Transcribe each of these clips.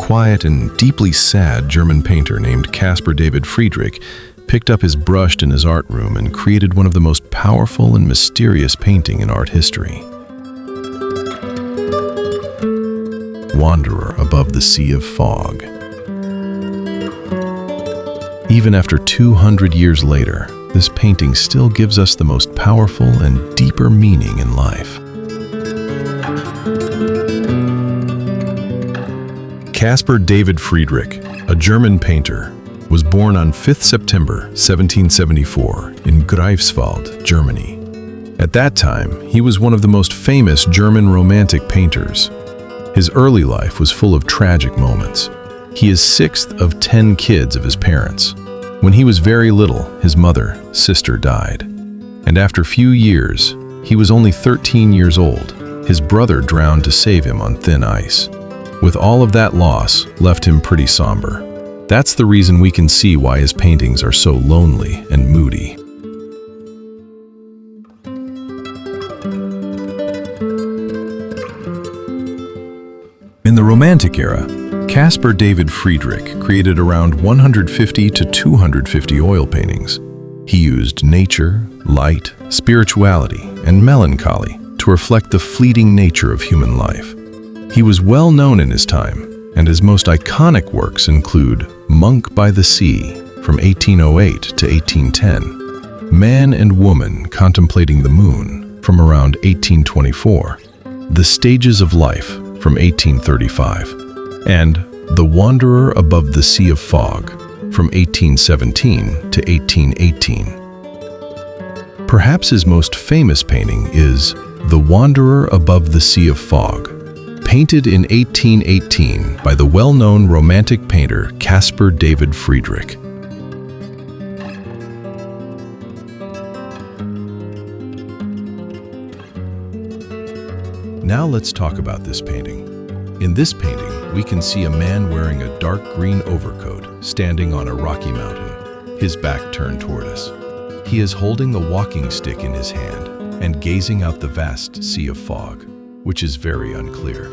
quiet and deeply sad German painter named Caspar David Friedrich picked up his brush in his art room and created one of the most powerful and mysterious painting in art history. Wanderer above the sea of fog. Even after 200 years later, this painting still gives us the most powerful and deeper meaning in life. Caspar David Friedrich, a German painter, was born on 5th September 1774 in Greifswald, Germany. At that time, he was one of the most famous German Romantic painters. His early life was full of tragic moments. He is 6th of 10 kids of his parents. When he was very little, his sister died. And after few years, he was only 13 years old. His brother drowned to save him on thin ice. With all of that loss, left him pretty somber. That's the reason we can see why his paintings are so lonely and moody. In the Romantic era, Caspar David Friedrich created around 150 to 250 oil paintings. He used nature, light, spirituality, and melancholy to reflect the fleeting nature of human life. He was well known in his time, and his most iconic works include Monk by the Sea from 1808 to 1810, Man and Woman Contemplating the Moon from around 1824, The Stages of Life from 1835, and The Wanderer Above the Sea of Fog from 1817 to 1818. Perhaps his most famous painting is The Wanderer Above the Sea of Fog, painted in 1818 by the well-known Romantic painter Caspar David Friedrich. Now let's talk about this painting. In this painting, we can see a man wearing a dark green overcoat standing on a rocky mountain, his back turned toward us. He is holding a walking stick in his hand and gazing out the vast sea of fog, which is very unclear.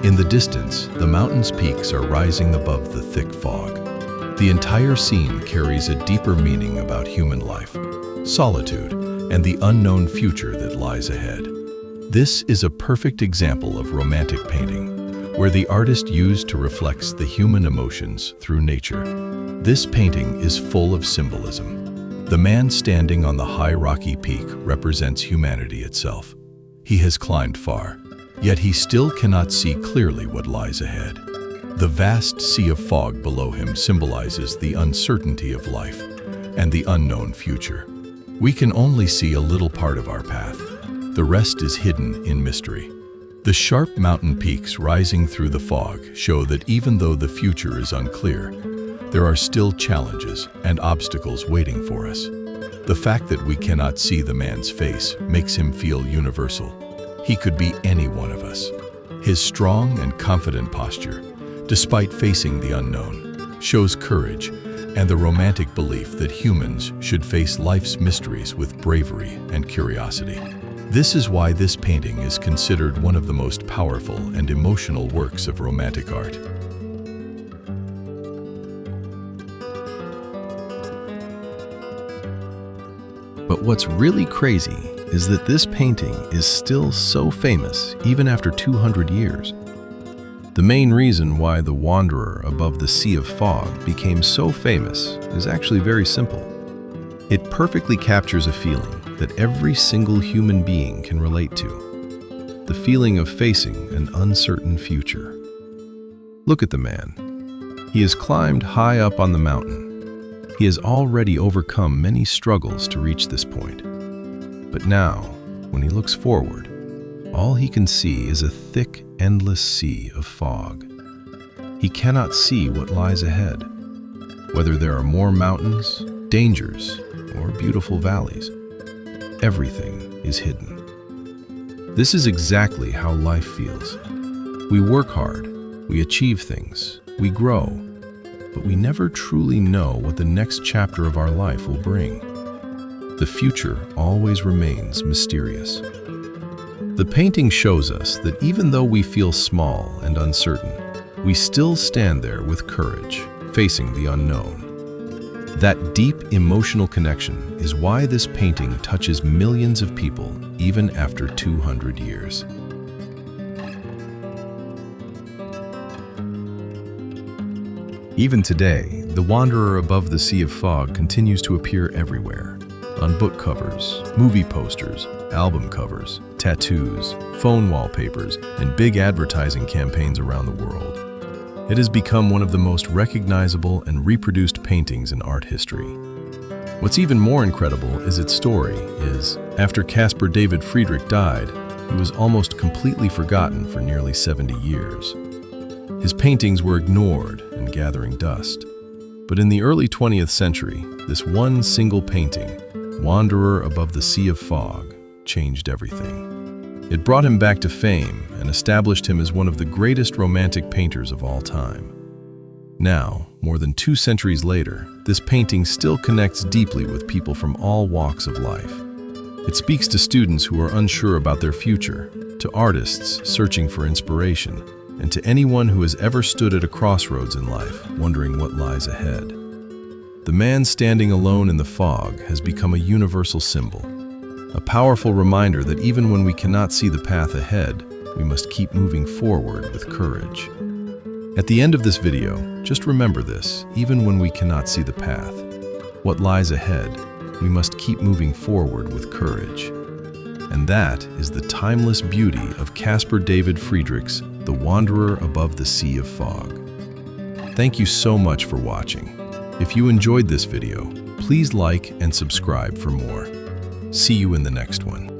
In the distance, the mountain's peaks are rising above the thick fog. The entire scene carries a deeper meaning about human life, solitude, and the unknown future that lies ahead. This is a perfect example of Romantic painting, where the artist used to reflect the human emotions through nature. This painting is full of symbolism. The man standing on the high rocky peak represents humanity itself. He has climbed far, yet he still cannot see clearly what lies ahead. The vast sea of fog below him symbolizes the uncertainty of life and the unknown future. We can only see a little part of our path. The rest is hidden in mystery. The sharp mountain peaks rising through the fog show that even though the future is unclear, there are still challenges and obstacles waiting for us. The fact that we cannot see the man's face makes him feel universal. He could be any one of us. His strong and confident posture, despite facing the unknown, shows courage and the Romantic belief that humans should face life's mysteries with bravery and curiosity. This is why this painting is considered one of the most powerful and emotional works of Romantic art. But what's really crazy is that this painting is still so famous even after 200 years. The main reason why The Wanderer Above the Sea of Fog became so famous is actually very simple. It perfectly captures a feeling that every single human being can relate to, the feeling of facing an uncertain future. Look at the man. He has climbed high up on the mountain. He has already overcome many struggles to reach this point. But now, when he looks forward, all he can see is a thick, endless sea of fog. He cannot see what lies ahead, whether there are more mountains, dangers, or beautiful valleys. Everything is hidden. This is exactly how life feels. We work hard, we achieve things, we grow, but we never truly know what the next chapter of our life will bring. The future always remains mysterious. The painting shows us that even though we feel small and uncertain, we still stand there with courage, facing the unknown. That deep emotional connection is why this painting touches millions of people even after 200 years. Even today, the wanderer above the sea of fog continues to appear everywhere. On book covers, movie posters, album covers, tattoos, phone wallpapers, and big advertising campaigns around the world. It has become one of the most recognizable and reproduced paintings in art history. What's even more incredible is its story is, after Caspar David Friedrich died, he was almost completely forgotten for nearly 70 years. His paintings were ignored and gathering dust. But in the early 20th century, this one single painting, Wanderer Above the Sea of Fog, changed everything. It brought him back to fame and established him as one of the greatest Romantic painters of all time. Now, more than 2 centuries later, this painting still connects deeply with people from all walks of life. It speaks to students who are unsure about their future, to artists searching for inspiration, and to anyone who has ever stood at a crossroads in life, wondering what lies ahead. The man standing alone in the fog has become a universal symbol, a powerful reminder that even when we cannot see the path ahead, we must keep moving forward with courage. At the end of this video, just remember this: even when we cannot see the path, what lies ahead, we must keep moving forward with courage. And that is the timeless beauty of Caspar David Friedrich's The Wanderer Above the Sea of Fog. Thank you so much for watching. If you enjoyed this video, please like and subscribe for more. See you in the next one.